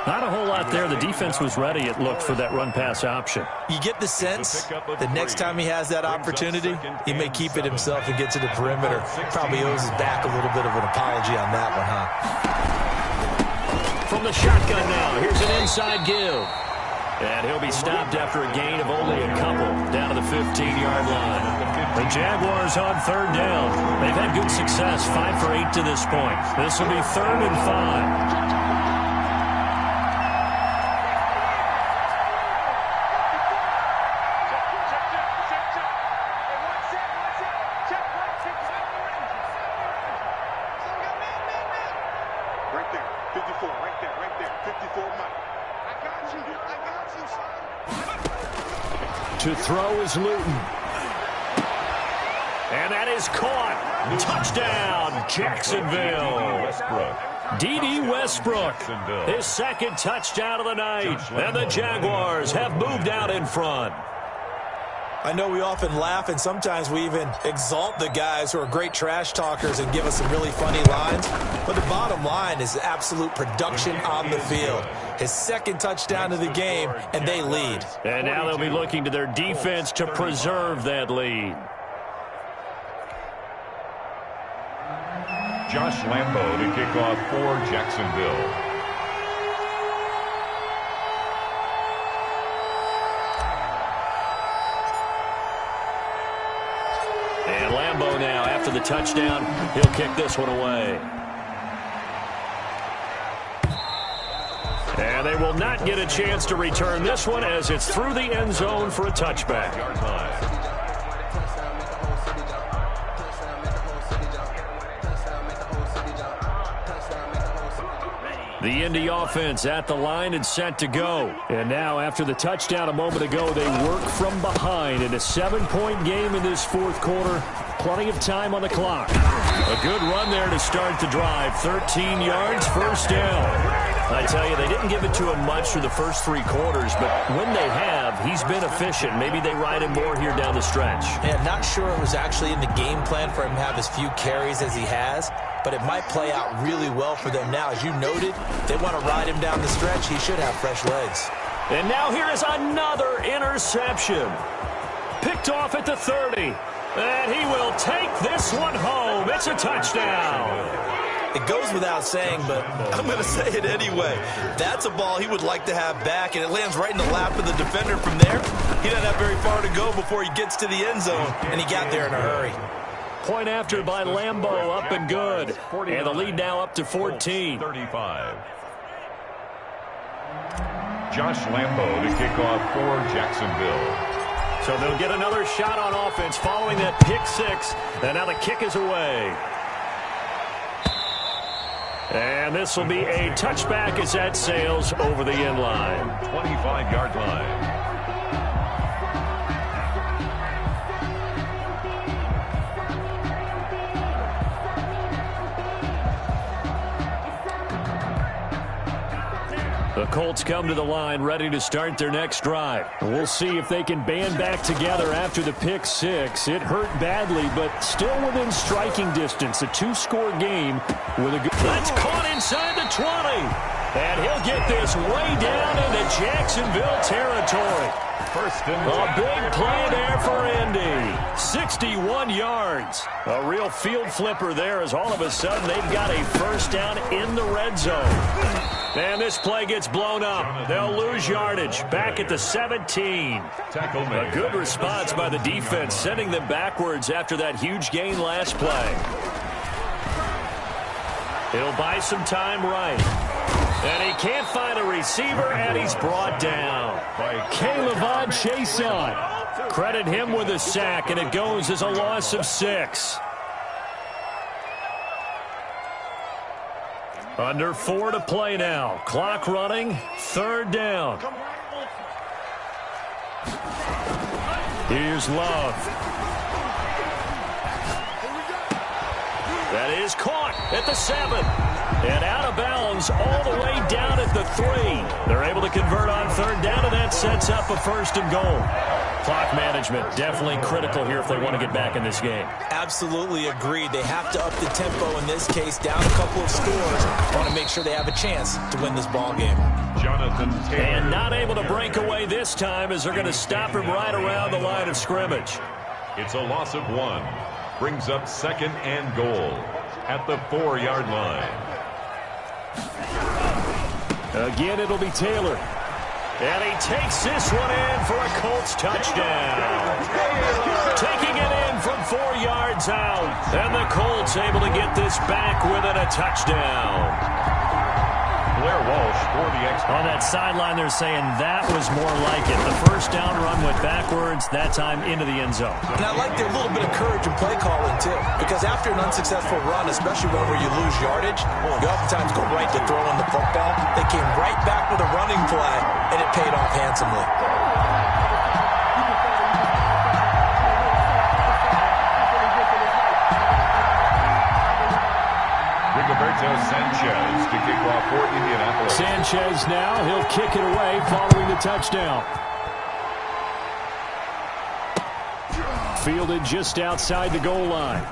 Not a whole lot there. The defense was ready, it looked, for that run-pass option. You get the sense that next time he has that opportunity, he may keep it himself and get to the perimeter. Probably owes his back a little bit of an apology on that one, huh? From the shotgun now, here's an inside give. And he'll be stopped after a gain of only a couple down to the 15-yard line. The Jaguars on 3rd down. They've had good success, 5 for 8 to this point. This will be 3rd and 5. To throw is Luton. And that is caught. Touchdown, Jacksonville. D.D. Westbrook, his 2nd touchdown of the night. And the Jaguars have moved out in front. I know we often laugh, and sometimes we even exalt the guys who are great trash talkers and give us some really funny lines. But the bottom line is absolute production on the field. His 2nd touchdown of the game, and they lead. And now they'll be looking to their defense to preserve that lead. Josh Lambo to kick off for Jacksonville. And Lambo now, after the touchdown, he'll kick this one away. And they will not get a chance to return this one as it's through the end zone for a touchback. The Indy offense at the line and set to go. And now, after the touchdown a moment ago, they work from behind in a 7-point game in this 4th quarter. Plenty of time on the clock. A good run there to start the drive. 13 yards, first down. I tell you, they didn't give it to him much through the first 3 quarters, but when they have, he's been efficient. Maybe they ride him more here down the stretch. Yeah, not sure it was actually in the game plan for him to have as few carries as he has, but it might play out really well for them now. As you noted, they want to ride him down the stretch. He should have fresh legs. And now here is another interception. Picked off at the 30. And he will take this one home. It's a touchdown. It goes without saying, but I'm going to say it anyway. That's a ball he would like to have back, and it lands right in the lap of the defender from there. He doesn't have very far to go before he gets to the end zone, and he got there in a hurry. Point after by Lambeau, up and good. And the lead now up to 14. 35. Josh Lambeau to kick off for Jacksonville. So they'll get another shot on offense following that pick six. And now the kick is away. And this will be a touchback as that sails over the end line. 25-yard line. The Colts come to the line ready to start their next drive. We'll see if they can band back together after the pick six. It hurt badly, but still within striking distance. A two-score game with a good... That's caught inside the 20. And he'll get this way down into Jacksonville territory. First and a big play there for Indy. 61 yards. A real field flipper there as all of a sudden they've got a first down in the red zone. And this play gets blown up. They'll lose yardage back at the 17. A good response by the defense, sending them backwards after that huge gain last play. He'll buy some time right. And he can't find a receiver, and he's brought down by Caleb Chason. Credit him with a sack, and it goes as a loss of 6. Under 4 to play now. Clock running. Third down. Here's Love. That is caught at the 7. And out of bounds all the way down at the 3. They're able to convert on third down, and that sets up a first and goal. Clock management definitely critical here if they want to get back in this game. Absolutely agreed. They have to up the tempo in this case, down a couple of scores. Want to make sure they have a chance to win this ball game. Jonathan Taylor. And not able to break away this time as they're going to stop him right around the line of scrimmage. It's a loss of 1. Brings up second and goal at the 4-yard line. Again, it'll be Taylor. And he takes this one in for a Colts touchdown. Taking it in from 4 yards out. And the Colts able to get this back within a touchdown. Blair Walsh for the extra. On that sideline, they're saying that was more like it. The first down run went backwards, that time into the end zone. And I like their little bit of courage in play calling, too. Because after an unsuccessful run, especially one where you lose yardage, you oftentimes go right to throwing the football. They came right back with a running play, and it paid off handsomely. Sanchez to kick off for Indianapolis. Sanchez now, he'll kick it away following the touchdown. Fielded just outside the goal line.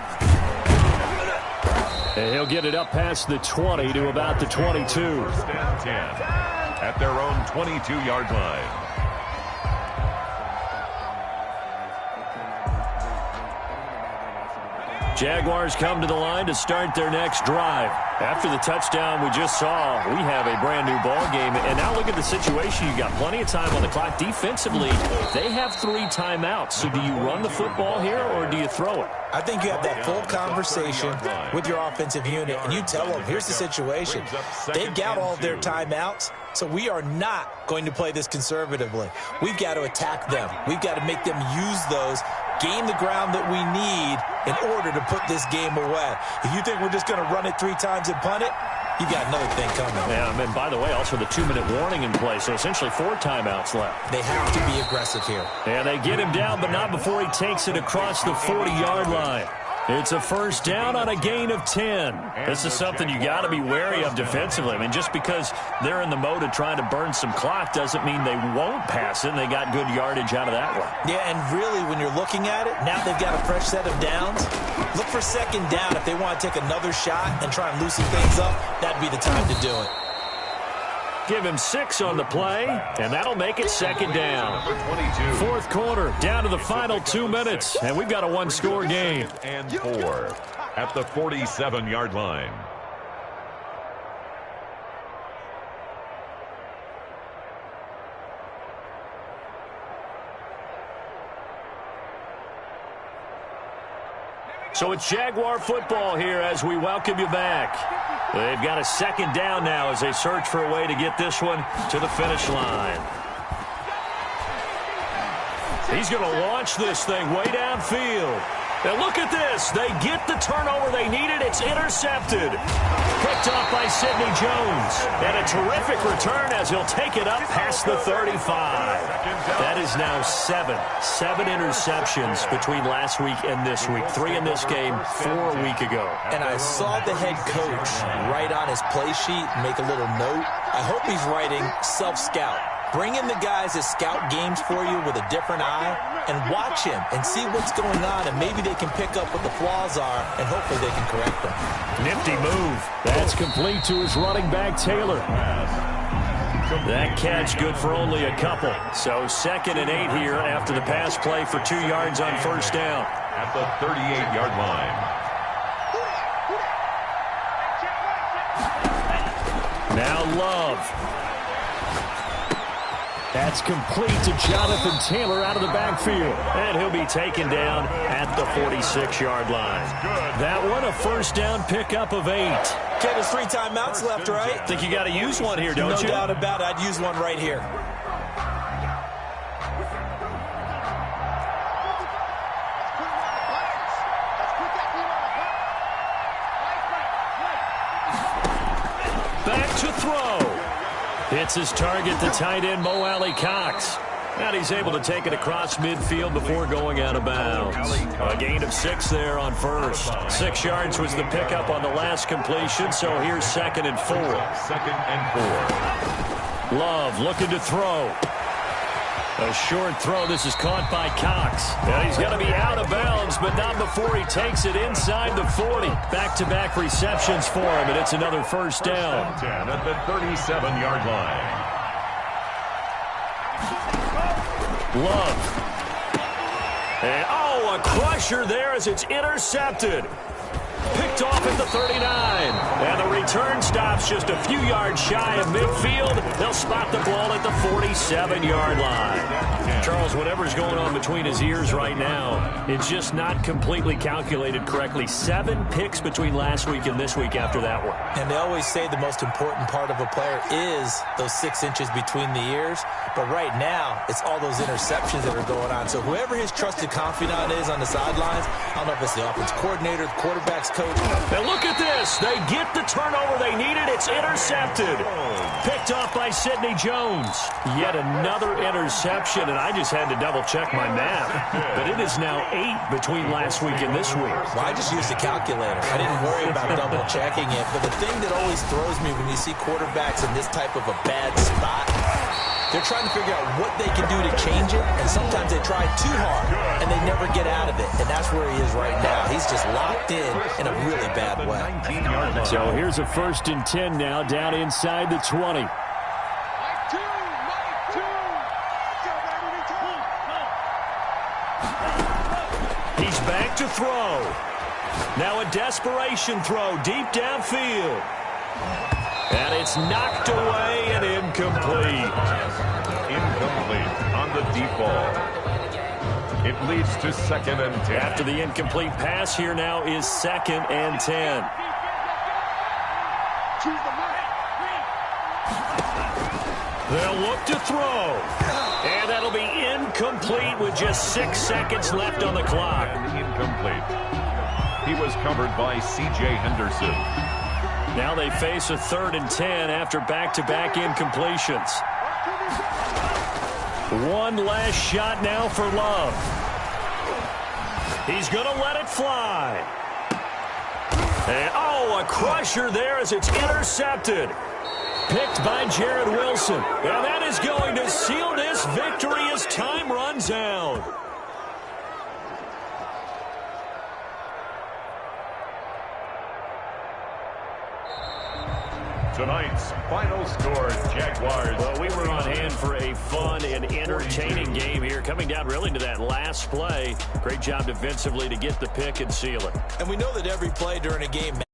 And he'll get it up past the 20 to about the 22. First and 10 at their own 22-yard line. Jaguars come to the line to start their next drive. After the touchdown we just saw, we have a brand new ball game. And now look at the situation. You got plenty of time on the clock. Defensively, they have 3 timeouts. So do you run the football here or do you throw it? I think you have that full conversation with your offensive unit, and you tell them, here's the situation. They've got all of their timeouts, so we are not going to play this conservatively. We've got to attack them. We've got to make them use those, gain the ground that we need in order to put this game away. If you think we're just going to run it 3 times and punt it, you got another thing coming. Yeah, and by the way, also the 2-minute warning in play, so essentially 4 timeouts left. They have to be aggressive here. And they get him down, but not before he takes it across the 40-yard line. It's a first down on a gain of 10. This is something you got to be wary of defensively. I mean, just because they're in the mode of trying to burn some clock doesn't mean they won't pass it, and they got good yardage out of that one. Yeah, and really, when you're looking at it, now they've got a fresh set of downs. Look for second down. If they want to take another shot and try and loosen things up, that'd be the time to do it. Give him 6 on the play, and that'll make it second down. Fourth quarter, down to the final 2 minutes, and we've got a 1-score game. And 4 at the 47-yard line. So it's Jaguar football here as we welcome you back. They've got a second down now as they search for a way to get this one to the finish line. He's going to launch this thing way downfield. And look at this. They get the turnover they needed. It's intercepted. Picked off by Sidney Jones. And a terrific return as he'll take it up past the 35. That is now seven interceptions between last week and this week. 3 in this game, 4 a week ago. And I saw the head coach write on his play sheet, make a little note. I hope he's writing self-scout. Bring in the guys that scout games for you with a different eye and watch him and see what's going on, and maybe they can pick up what the flaws are, and hopefully they can correct them. Nifty move. That's complete to his running back, Taylor. That catch good for only a couple. So 2nd and 8 here after the pass play for 2 yards on first down. At the 38-yard line. Now Love. That's complete to Jonathan Taylor out of the backfield. And he'll be taken down at the 46-yard line. That one, a first down pickup of 8. Okay, there's 3 timeouts left, right? Think you got to use one here, don't you? No doubt about it. I'd use one right here. Back to throw. Hits his target, the tight end, Mo Alley-Cox. And he's able to take it across midfield before going out of bounds. A gain of 6 there on first. 6 yards was the pickup on the last completion, so here's 2nd and 4. 2nd and 4. Love looking to throw. A short throw. This is caught by Cox. And he's going to be out of bounds, but not before he takes it inside the 40. Back-to-back receptions for him, and it's another first down. 10 at the 37-yard line. Love. And, a crusher there as it's intercepted. Picked off at the 39. And the return stops just a few yards shy of midfield. They'll spot the ball at the 47-yard line. Charles, whatever's going on between his ears right now, it's just not completely calculated correctly. 7 picks between last week and this week after that one. And they always say the most important part of a player is those 6 inches between the ears. But right now, it's all those interceptions that are going on. So whoever his trusted confidant is on the sidelines, I don't know if it's the offense coordinator, the quarterback's coach. And look at this. They get the turnover they needed. It's intercepted. Picked off by Sidney Jones. Yet another interception, and I just had to double-check my math. But it is now 8 between last week and this week. Well, I just used a calculator. I didn't worry about double-checking it. But the thing that always throws me when you see quarterbacks in this type of a bad spot, they're trying to figure out what they can do to change it, and sometimes they try too hard, and they never get out of it, and that's where he is right now. He's just locked in a really bad way. So here's a 1st and 10 now, down inside the 20. He's back to throw. Now a desperation throw deep downfield. And it's knocked away and incomplete. Incomplete on the deep ball. It leads to 2nd and 10. After the incomplete pass, here now is 2nd and 10. They'll look to throw. And that'll be incomplete with just 6 seconds left on the clock. Incomplete. He was covered by C.J. Henderson. Now they face a 3rd and 10 after back-to-back incompletions. One last shot now for Love. He's going to let it fly. And, a crusher there as it's intercepted. Picked by Jared Wilson. And that is going to seal this victory as time runs out. Tonight's final score, Jaguars. Well, we were on hand for a fun and entertaining game here. Coming down really to that last play. Great job defensively to get the pick and seal it. And we know that every play during a game